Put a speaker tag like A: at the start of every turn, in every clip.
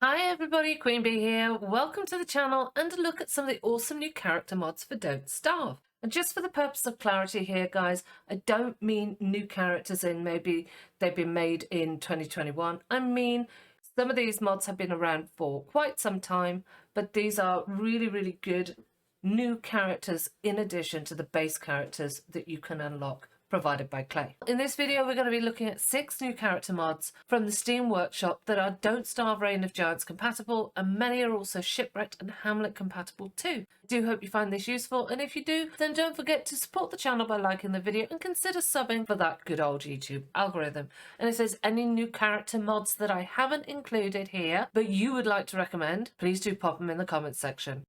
A: Hi everybody, Queen Bee here. Welcome to the channel and a look at some of the awesome new character mods for Don't Starve. And just for the purpose of clarity here, guys, I don't mean new characters in maybe they've been made in 2021. I mean some of these mods have been around for quite some time, but these are really good new characters in addition to the base characters that you can unlock provided by Clay. In this video we're going to be looking at 6 new character mods from the Steam Workshop that are Don't Starve Reign of Giants compatible, and many are also Shipwrecked and Hamlet compatible too. I do hope you find this useful, and if you do, then don't forget to support the channel by liking the video and consider subbing for that good old YouTube algorithm. And if there's any new character mods that I haven't included here but you would like to recommend, please do pop them in the comments section.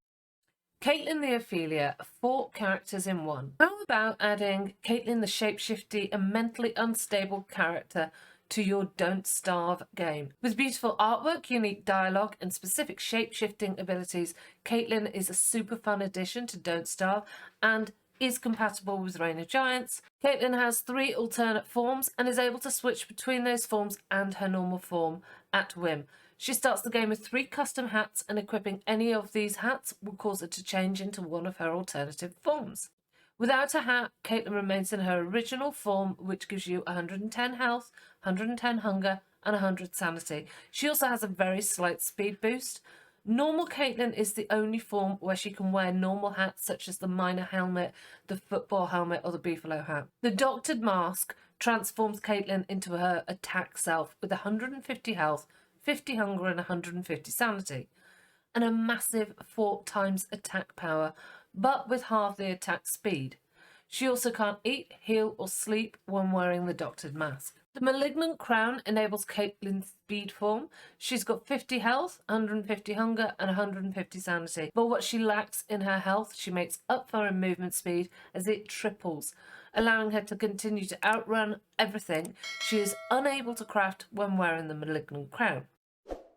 A: Caitlyn the Ophelia, 4 characters in one. How about adding Caitlyn the shapeshifty and mentally unstable character to your Don't Starve game? With beautiful artwork, unique dialogue, and specific shape-shifting abilities, Caitlyn is a super fun addition to Don't Starve and is compatible with Reign of Giants. Caitlyn has 3 alternate forms and is able to switch between those forms and her normal form at whim. She starts the game with 3 custom hats, and equipping any of these hats will cause her to change into one of her alternative forms. Without a hat, Caitlyn remains in her original form, which gives you 110 health, 110 hunger, and 100 sanity. She also has a very slight speed boost. Normal Caitlyn is the only form where she can wear normal hats such as the miner helmet, the football helmet, or the beefalo hat. The doctored mask transforms Caitlyn into her attack self with 150 health, 50 hunger and 150 sanity, and a massive 4 times attack power, but with half the attack speed. She also can't eat, heal or sleep when wearing the doctored mask. The malignant crown enables Caitlyn's speed form. She's got 50 health, 150 hunger and 150 sanity, but what she lacks in her health she makes up for in movement speed as it triples, allowing her to continue to outrun everything she is unable to craft when wearing the malignant crown.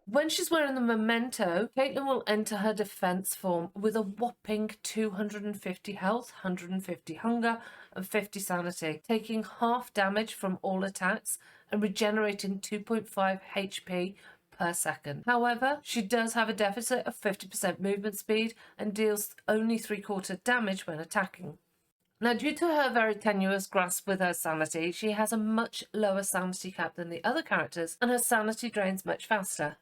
A: When she's wearing the memento, Caitlyn will enter her defense form with a whopping 250 health, 150 hunger and 50 sanity, taking half damage from all attacks and regenerating 2.5 HP per second. However, she does have a deficit of 50% movement speed and deals only 3/4 damage when attacking. Now, due to her very tenuous grasp with her sanity, she has a much lower sanity cap than the other characters, and her sanity drains much faster.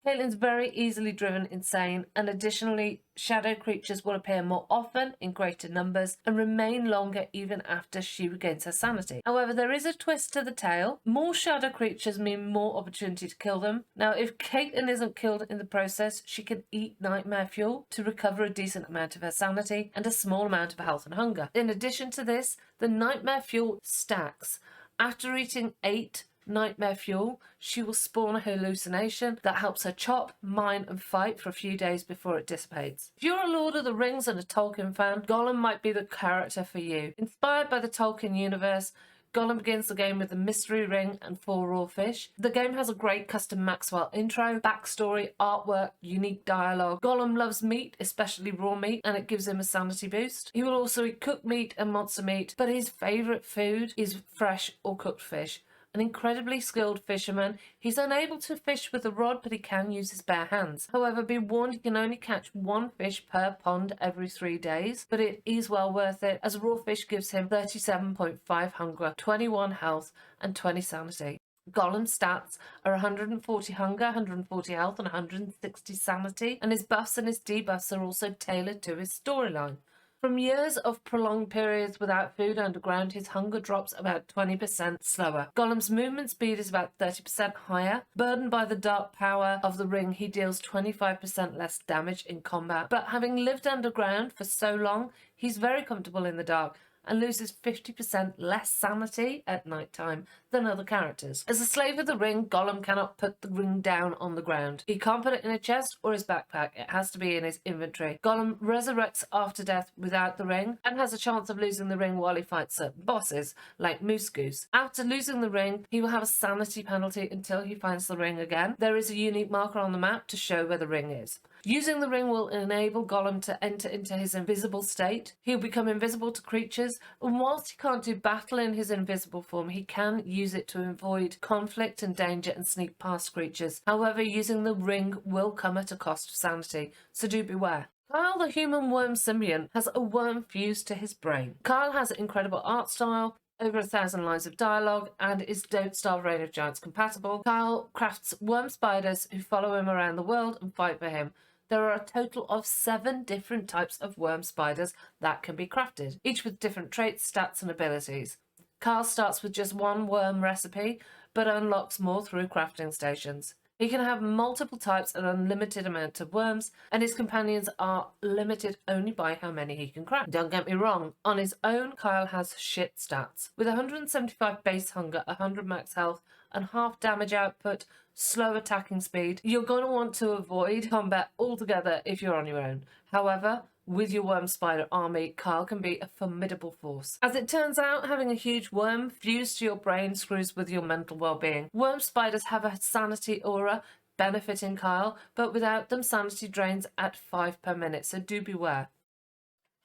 A: Caitlyn's very easily driven insane, and additionally, shadow creatures will appear more often in greater numbers and remain longer even after she regains her sanity. However, there is a twist to the tale. More shadow creatures mean more opportunity to kill them. Now, if Caitlyn isn't killed in the process, she can eat nightmare fuel to recover a decent amount of her sanity and a small amount of health and hunger. In addition to this, the nightmare fuel stacks. After eating 8 nightmare fuel, she will spawn a hallucination that helps her chop, mine and fight for a few days before it dissipates. If you're a Lord of the Rings and a Tolkien fan, Gollum might be the character for you. Inspired by the Tolkien universe, Gollum begins the game with a mystery ring and 4 raw fish. The game has a great custom Maxwell intro, backstory, artwork, unique dialogue. Gollum loves meat, especially raw meat, and it gives him a sanity boost. He will also eat cooked meat and monster meat, but his favourite food is fresh or cooked fish. An incredibly skilled fisherman, he's unable to fish with a rod, but he can use his bare hands. However, be warned, he can only catch 1 fish per pond every 3 days, but it is well worth it, as raw fish gives him 37.5 hunger, 21 health and 20 sanity. Gollum's stats are 140 hunger, 140 health and 160 sanity, and his buffs and his debuffs are also tailored to his storyline. From years of prolonged periods without food underground, his hunger drops about 20% slower. Gollum's movement speed is about 30% higher. Burdened by the dark power of the ring, he deals 25% less damage in combat. But having lived underground for so long, he's very comfortable in the dark and loses 50% less sanity at night time than other characters. As a slave of the ring, Gollum cannot put the ring down on the ground. He can't put it in a chest or his backpack. It has to be in his inventory. Gollum resurrects after death without the ring and has a chance of losing the ring while he fights certain bosses, like Moose Goose. After losing the ring, he will have a sanity penalty until he finds the ring again. There is a unique marker on the map to show where the ring is. Using the ring will enable Gollum to enter into his invisible state. He'll become invisible to creatures, and whilst he can't do battle in his invisible form, he can use it to avoid conflict and danger and sneak past creatures. However, using the ring will come at a cost of sanity, so do beware. Kyle, the human worm symbiont, has a worm fused to his brain. Kyle has incredible art style, over 1,000 lines of dialogue, and is Don't Starve Reign of Giants compatible. Kyle crafts worm spiders who follow him around the world and fight for him. There are a total of 7 different types of worm spiders that can be crafted, each with different traits, stats, and abilities. Kyle starts with just one worm recipe, but unlocks more through crafting stations. He can have multiple types and unlimited amount of worms, and his companions are limited only by how many he can craft. Don't get me wrong, on his own Kyle has shit stats. With 175 base hunger, 100 max health, and half damage output, slow attacking speed, you're going to want to avoid combat altogether if you're on your own. However, with your worm spider army, Kyle can be a formidable force. As it turns out, having a huge worm fused to your brain screws with your mental well-being. Worm spiders have a sanity aura benefiting Kyle, but without them, sanity drains at 5 per minute, so do beware.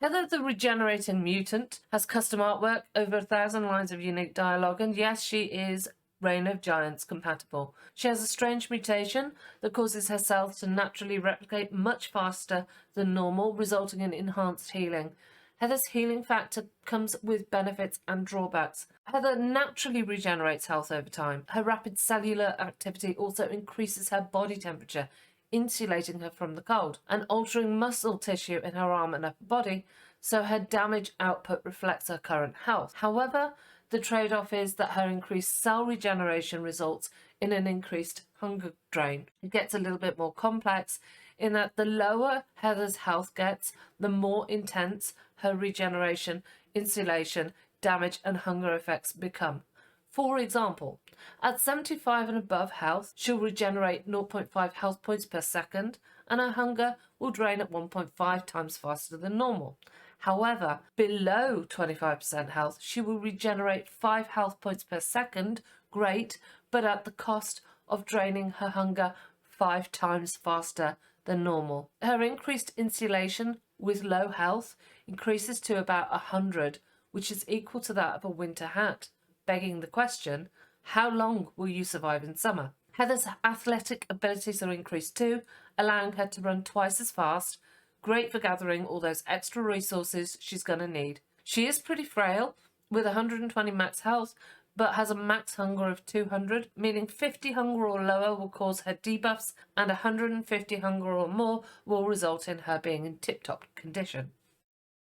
A: Heather the Regenerating Mutant has custom artwork, over 1,000 lines of unique dialogue, and yes, she is Reign of Giants compatible. She has a strange mutation that causes her cells to naturally replicate much faster than normal, resulting in enhanced healing. Heather's healing factor comes with benefits and drawbacks. Heather naturally regenerates health over time. Her rapid cellular activity also increases her body temperature, insulating her from the cold, and altering muscle tissue in her arm and upper body, so her damage output reflects her current health. However, the trade-off is that her increased cell regeneration results in an increased hunger drain. It gets a little bit more complex in that the lower Heather's health gets, the more intense her regeneration, insulation, damage, and hunger effects become. For example, at 75 and above health, she'll regenerate 0.5 health points per second, and her hunger will drain at 1.5 times faster than normal. However, below 25% health, she will regenerate 5 health points per second, great, but at the cost of draining her hunger 5 times faster than normal. Her increased insulation with low health increases to about 100, which is equal to that of a winter hat, begging the question, how long will you survive in summer? Heather's athletic abilities are increased too, allowing her to run twice as fast, great for gathering all those extra resources she's going to need. She is pretty frail, with 120 max health, but has a max hunger of 200, meaning 50 hunger or lower will cause her debuffs, and 150 hunger or more will result in her being in tip-top condition.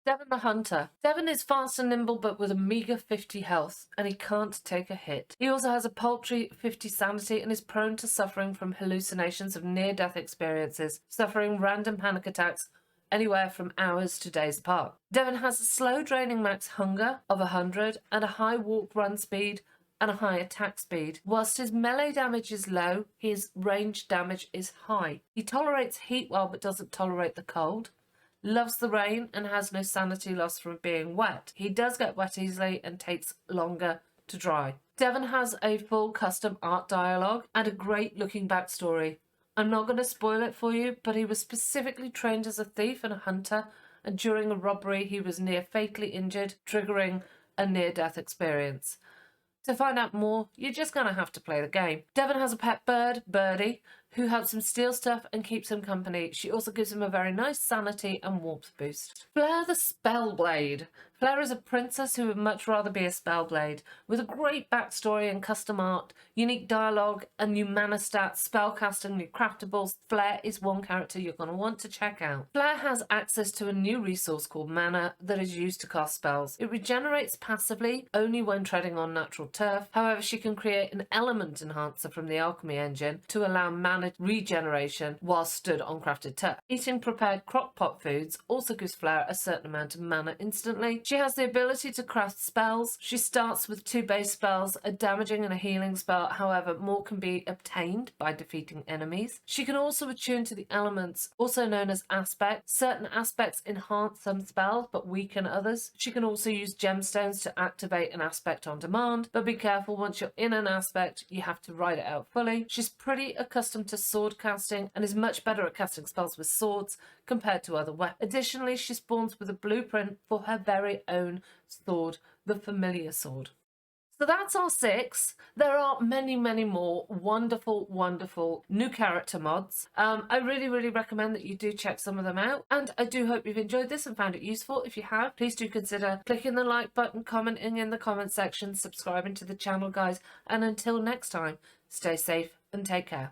A: Devin the Hunter. Devin is fast and nimble, but with a meager 50 health, and he can't take a hit. He also has a paltry 50 sanity and is prone to suffering from hallucinations of near-death experiences, suffering random panic attacks anywhere from hours to days apart. Devin has a slow draining max hunger of 100 and a high walk-run speed and a high attack speed. Whilst his melee damage is low, his range damage is high. He tolerates heat well but doesn't tolerate the cold. Loves the rain and has no sanity loss from being wet. He does get wet easily and takes longer to dry. Devin has a full custom art dialogue and a great looking backstory. I'm not going to spoil it for you, but he was specifically trained as a thief and a hunter, and during a robbery he was near fatally injured, triggering a near-death experience. To find out more, you're just going to have to play the game. Devin has a pet bird, Birdie, who helps him steal stuff and keeps him company. She also gives him a very nice sanity and warmth boost. Flare the Spellblade. Flare is a princess who would much rather be a Spellblade. With a great backstory and custom art, unique dialogue, and new mana stats, spellcasting, new craftables, Flare is one character you're going to want to check out. Flare has access to a new resource called mana that is used to cast spells. It regenerates passively, only when treading on natural turf. However, she can create an element enhancer from the alchemy engine to allow mana regeneration while stood on crafted turf. Eating prepared crock-pot foods also gives Flare a certain amount of mana instantly. She has the ability to craft spells. She starts with 2 base spells, a damaging and a healing spell. However, more can be obtained by defeating enemies. She can also attune to the elements, also known as aspects. Certain aspects enhance some spells but weaken others. She can also use gemstones to activate an aspect on demand, but be careful, once you're in an aspect, you have to write it out fully. She's pretty accustomed to sword casting and is much better at casting spells with swords compared to other weapons. Additionally, she spawns with a blueprint for her very own sword, the familiar sword. So that's our 6. There are many, many more wonderful, wonderful new character mods. I really, really recommend that you do check some of them out. And I do hope you've enjoyed this and found it useful. If you have, please do consider clicking the like button, commenting in the comment section, subscribing to the channel, guys. And until next time, stay safe and take care.